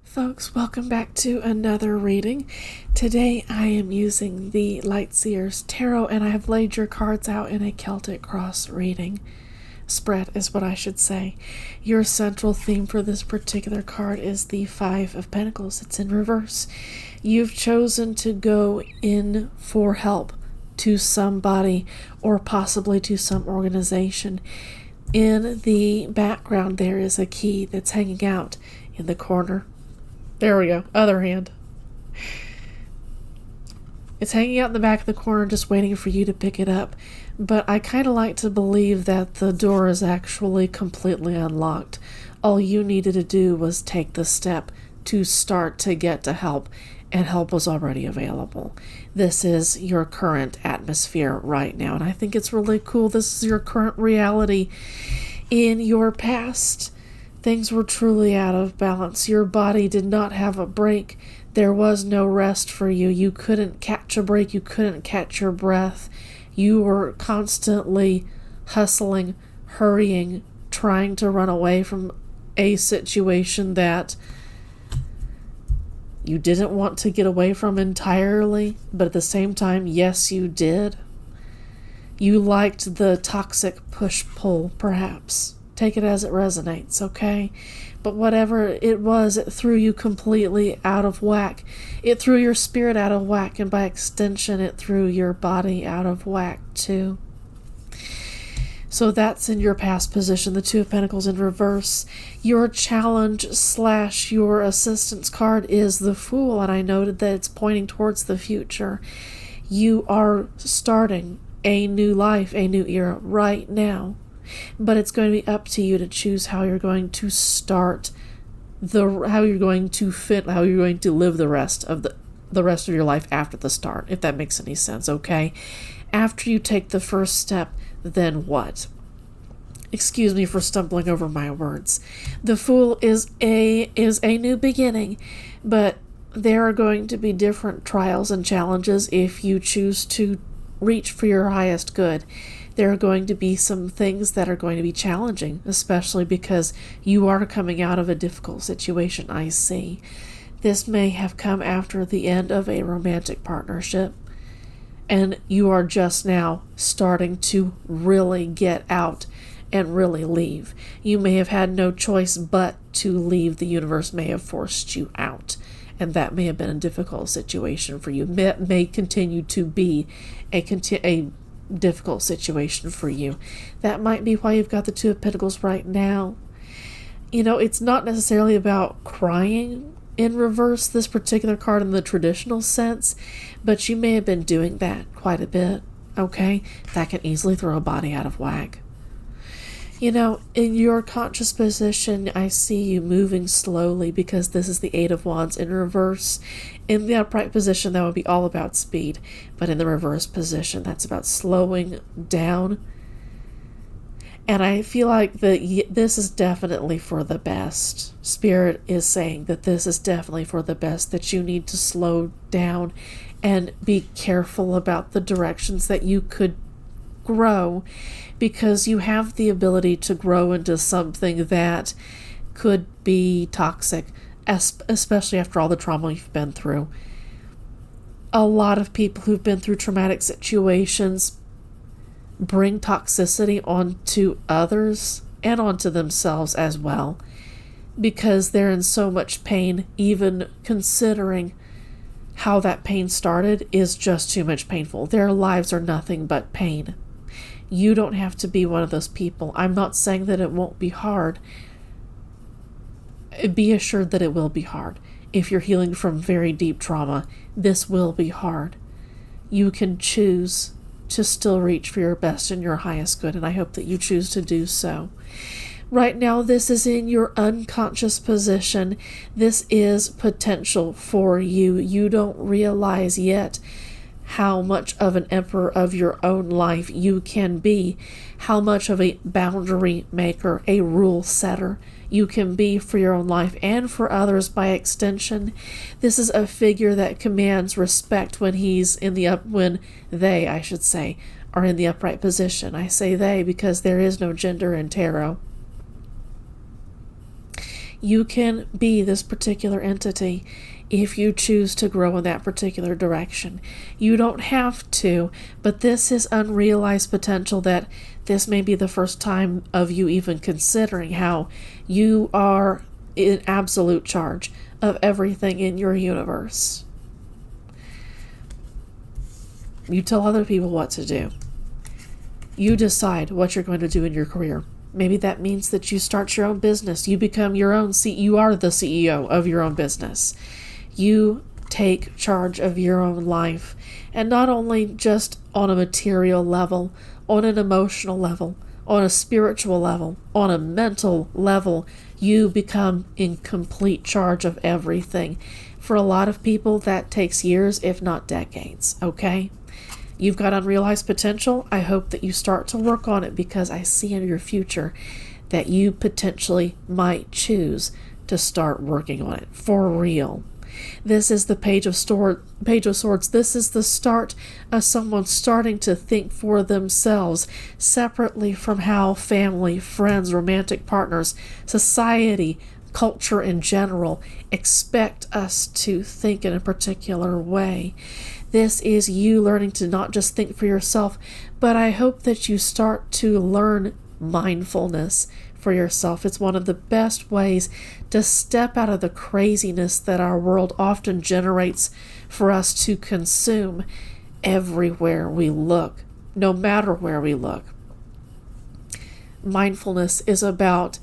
Folks, welcome back to another reading. Today I am using the Lightseer's Tarot, and I have laid your cards out in a Celtic Cross reading. Spread is what I should say. Your central theme for this particular card is the Five of Pentacles. It's in reverse. You've chosen to go in for help to somebody or possibly to some organization. In the background there is a key that's hanging out in the corner. There we go. Other hand. It's hanging out in the back of the corner just waiting for you to pick it up. But I kind of like to believe that the door is actually completely unlocked. All you needed to do was take the step to start to get to help, and help was already available. This is your current atmosphere right now, and I think it's really cool. This is your current reality. In your past, things were truly out of balance. Your body did not have a break. There was no rest for you. You couldn't catch a break. You couldn't catch your breath. You were constantly hustling, hurrying, trying to run away from a situation that you didn't want to get away from entirely, but at the same time, yes, you did. You liked the toxic push-pull, perhaps. Take it as it resonates, okay? But whatever it was, it threw you completely out of whack. It threw your spirit out of whack, and by extension, it threw your body out of whack, too. So that's in your past position, the Two of Pentacles in reverse. Your challenge / your assistance card is the Fool, and I noted that it's pointing towards the future. You are starting a new life, a new era right now. But it's going to be up to you to choose how you're going to start how you're going to live the rest of your life after the start, if that makes any sense, okay? After you take the first step, then what? Excuse me for stumbling over my words. The Fool is a new beginning, but there are going to be different trials and challenges if you choose to reach for your highest good. There are going to be some things that are going to be challenging, especially because you are coming out of a difficult situation, I see. This may have come after the end of a romantic partnership, and you are just now starting to really get out and really leave. You may have had no choice but to leave. The universe may have forced you out, and that may have been a difficult situation for you. It may continue to be a difficult situation for you. That might be why you've got the Two of Pentacles right now. You know, it's not necessarily about crying in reverse, this particular card in the traditional sense, but you may have been doing that quite a bit, okay? That can easily throw a body out of whack. You know, in your conscious position, I see you moving slowly because this is the Eight of Wands in reverse. In the upright position, that would be all about speed. But in the reverse position, that's about slowing down. And I feel like this is definitely for the best. Spirit is saying that this is definitely for the best, that you need to slow down and be careful about the directions that you could grow, because you have the ability to grow into something that could be toxic, especially after all the trauma you've been through. A lot of people who've been through traumatic situations bring toxicity onto others and onto themselves as well, because they're in so much pain. Even considering how that pain started is just too much painful. Their lives are nothing but pain. You don't have to be one of those people. I'm not saying that it won't be hard. Be assured that it will be hard. If you're healing from very deep trauma, this will be hard. You can choose to still reach for your best and your highest good, and I hope that you choose to do so. Right now, this is in your unconscious position. This is potential for you. You don't realize yet how much of an emperor of your own life you can be, how much of a boundary maker, a rule setter you can be for your own life and for others by extension. This is a figure that commands respect when they, I should say, are in the upright position. I say they because there is no gender in tarot. You can be this particular entity if you choose to grow in that particular direction. You don't have to, but this is unrealized potential that this may be the first time of you even considering how you are in absolute charge of everything in your universe. You tell other people what to do. You decide what you're going to do in your career. Maybe that means that you start your own business. You become your own you are the CEO of your own business. You take charge of your own life, and not only just on a material level, on an emotional level, on a spiritual level, on a mental level, you become in complete charge of everything. For a lot of people, that takes years, if not decades, okay? You've got unrealized potential. I hope that you start to work on it, because I see in your future that you potentially might choose to start working on it for real. This is the Page of Swords. This is the start of someone starting to think for themselves, separately from how family, friends, romantic partners, society, culture in general expect us to think in a particular way. This is you learning to not just think for yourself, but I hope that you start to learn mindfulness for yourself. It's one of the best ways to step out of the craziness that our world often generates for us to consume everywhere we look, no matter where we look. Mindfulness is about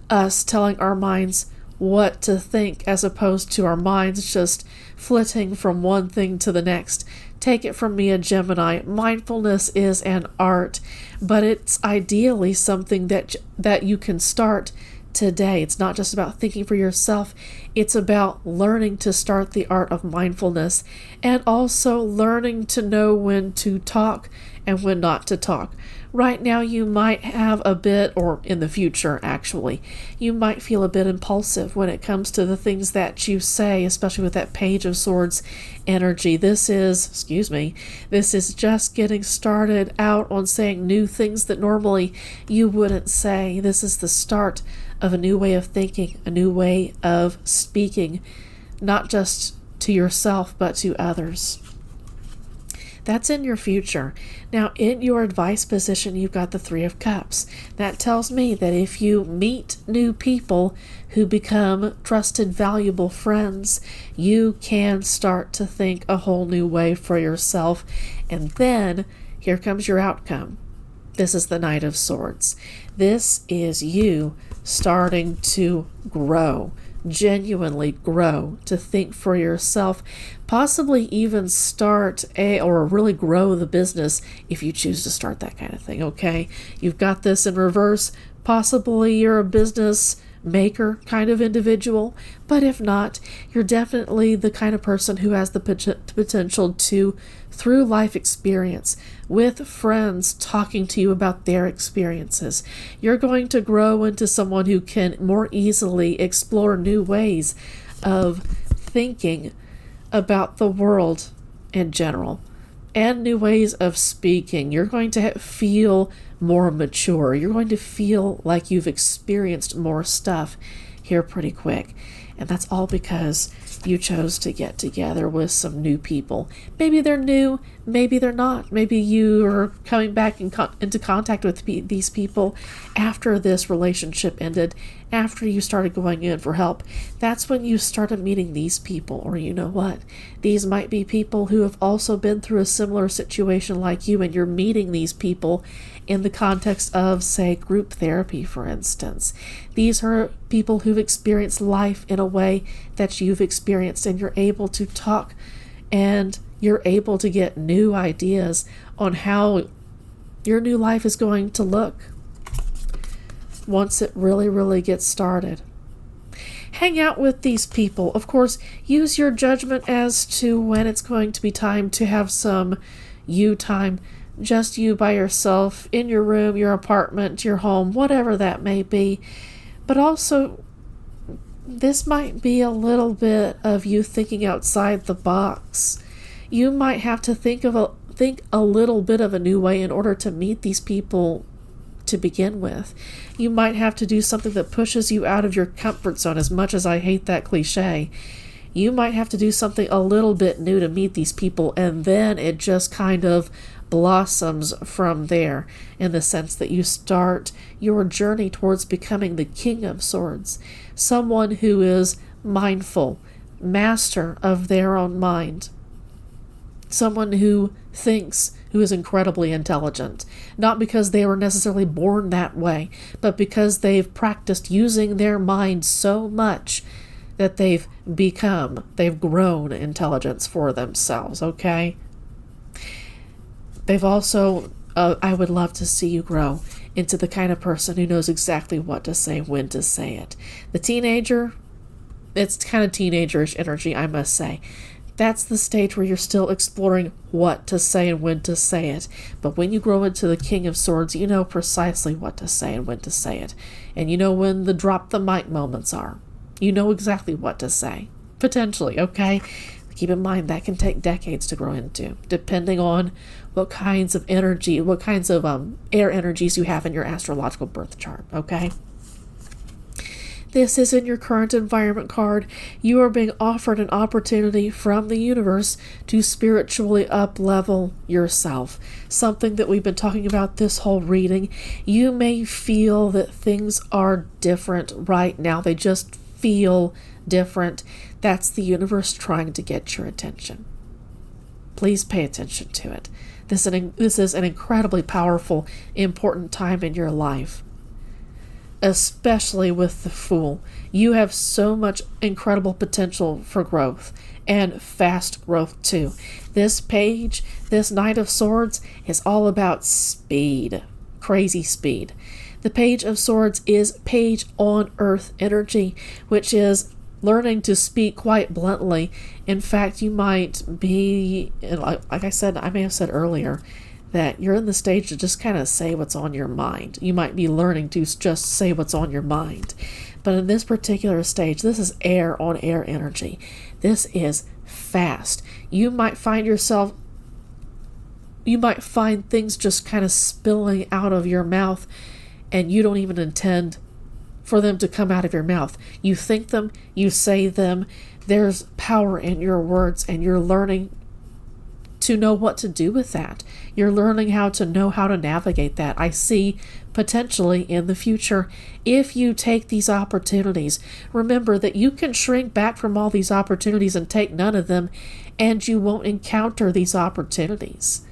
us telling our minds what to think, as opposed to our minds just flitting from one thing to the next. Take it from me, a Gemini. Mindfulness is an art, but it's ideally something that you can start today. It's not just about thinking for yourself. It's about learning to start the art of mindfulness, and also learning to know when to talk and when not to talk. Right now you might have a bit, or in the future actually, you might feel a bit impulsive when it comes to the things that you say, especially with that Page of Swords energy. This is just getting started out on saying new things that normally you wouldn't say. This is the start of a new way of thinking, a new way of speaking, not just to yourself, but to others. That's in your future. Now, in your advice position, you've got the Three of Cups. That tells me that if you meet new people who become trusted, valuable friends, you can start to think a whole new way for yourself. And then here comes your outcome. This is the Knight of Swords. This is you starting to grow, genuinely grow, to think for yourself, possibly even start or really grow the business if you choose to start that kind of thing, okay? You've got this in reverse. Possibly you're a business maker kind of individual, but if not, you're definitely the kind of person who has the potential to, through life experience, with friends talking to you about their experiences, you're going to grow into someone who can more easily explore new ways of thinking about the world in general, and new ways of speaking. You're going to feel more mature. You're going to feel like you've experienced more stuff here pretty quick. And that's all because you chose to get together with some new people. Maybe they're new, maybe they're not. Maybe you are coming back into contact with these people after this relationship ended, after you started going in for help. That's when you started meeting these people. Or you know what? These might be people who have also been through a similar situation like you, and you're meeting these people in the context of, say, group therapy, for instance. These are people who've experienced life in a way that you've experienced, and you're able to talk, and you're able to get new ideas on how your new life is going to look once it really, really gets started. Hang out with these people. Of course, use your judgment as to when it's going to be time to have some you time, just you by yourself, in your room, your apartment, your home, whatever that may be. But also, this might be a little bit of you thinking outside the box. You might have to think a little bit of a new way in order to meet these people to begin with. You might have to do something that pushes you out of your comfort zone, as much as I hate that cliche. You might have to do something a little bit new to meet these people, and then it just kind of blossoms from there, in the sense that you start your journey towards becoming the King of Swords, someone who is mindful, master of their own mind, someone who thinks, who is incredibly intelligent, not because they were necessarily born that way, but because they've practiced using their mind so much that they've grown intelligence for themselves, okay? They've also, I would love to see you grow into the kind of person who knows exactly what to say, when to say it. The teenager, it's kind of teenagerish energy, I must say. That's the stage where you're still exploring what to say and when to say it. But when you grow into the King of Swords, you know precisely what to say and when to say it. And you know when the drop the mic moments are. You know exactly what to say. Potentially, okay? Keep in mind that can take decades to grow into, depending on what kinds of energy, what kinds of air energies you have in your astrological birth chart, okay? This is in your current environment card. You are being offered an opportunity from the universe to spiritually up-level yourself. Something that we've been talking about this whole reading. You may feel that things are different right now. They just feel different. That's the universe trying to get your attention. Please pay attention to it. This is an incredibly powerful, important time in your life. Especially with the Fool. You have so much incredible potential for growth, and fast growth too. This page, this Knight of Swords, is all about speed. Crazy speed. The Page of Swords is page on earth energy, which is learning to speak quite bluntly. In fact, you might be, like I said, I may have said earlier, that you're in the stage to just kind of say what's on your mind. You might be learning to just say what's on your mind. But in this particular stage, this is air on air energy. This is fast. You might find things just kind of spilling out of your mouth, and you don't even intend for them to come out of your mouth. You think them, you say them. There's power in your words, and you're learning to know what to do with that. You're learning how to navigate that. I see potentially in the future, if you take these opportunities, remember that you can shrink back from all these opportunities and take none of them, and you won't encounter these opportunities.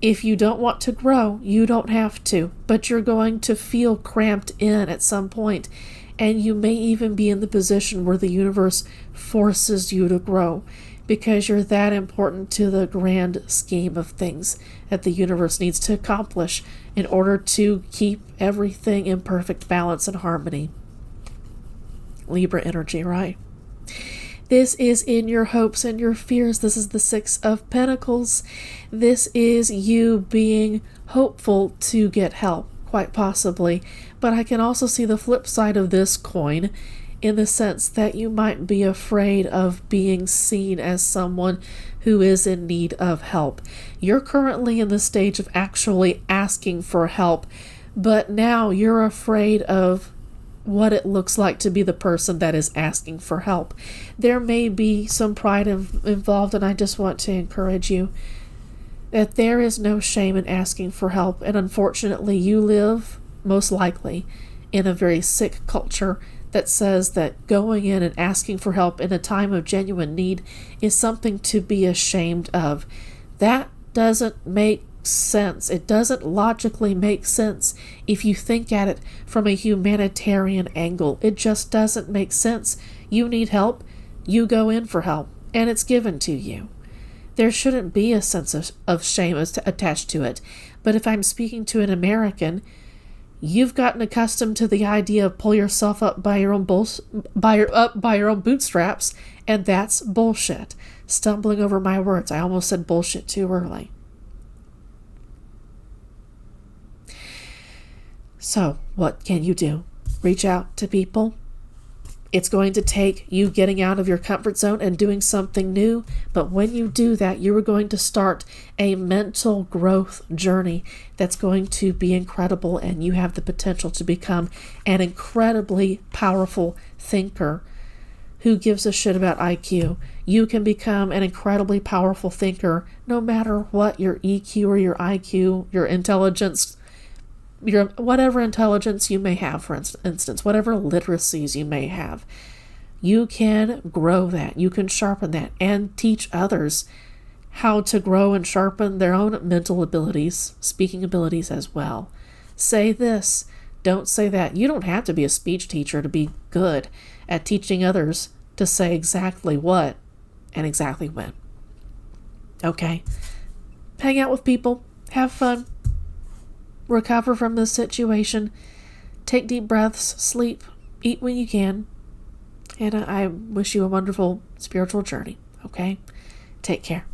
If you don't want to grow, you don't have to, but you're going to feel cramped in at some point, and you may even be in the position where the universe forces you to grow, because you're that important to the grand scheme of things that the universe needs to accomplish in order to keep everything in perfect balance and harmony. Libra energy, right? This is in your hopes and your fears. This is the Six of Pentacles. This is you being hopeful to get help, quite possibly. But I can also see the flip side of this coin, in the sense that you might be afraid of being seen as someone who is in need of help. You're currently in the stage of actually asking for help, but now you're afraid of what it looks like to be the person that is asking for help. There may be some pride involved, and I just want to encourage you that there is no shame in asking for help. And unfortunately, you live, most likely, in a very sick culture that says that going in and asking for help in a time of genuine need is something to be ashamed of. That doesn't make sense. It doesn't logically make sense if you think at it from a humanitarian angle. It just doesn't make sense. You need help, you go in for help, and it's given to you. There shouldn't be a sense of shame attached to it. But if I'm speaking to an American, you've gotten accustomed to the idea of pull yourself up by your own bootstraps, and that's bullshit. Stumbling over my words. I almost said bullshit too early. So, what can you do? Reach out to people. It's going to take you getting out of your comfort zone and doing something new. But when you do that, you are going to start a mental growth journey that's going to be incredible. And you have the potential to become an incredibly powerful thinker. Who gives a shit about IQ? You can become an incredibly powerful thinker no matter what your EQ or your IQ, your intelligence, your whatever intelligence you may have, for instance, whatever literacies you may have. You can grow that. You can sharpen that and teach others how to grow and sharpen their own mental abilities, speaking abilities as well. Say this, don't say that. You don't have to be a speech teacher to be good at teaching others to say exactly what and exactly when. Okay? Hang out with people. Have fun. Recover from this situation. Take deep breaths. Sleep. Eat when you can. And I wish you a wonderful spiritual journey. Okay? Take care.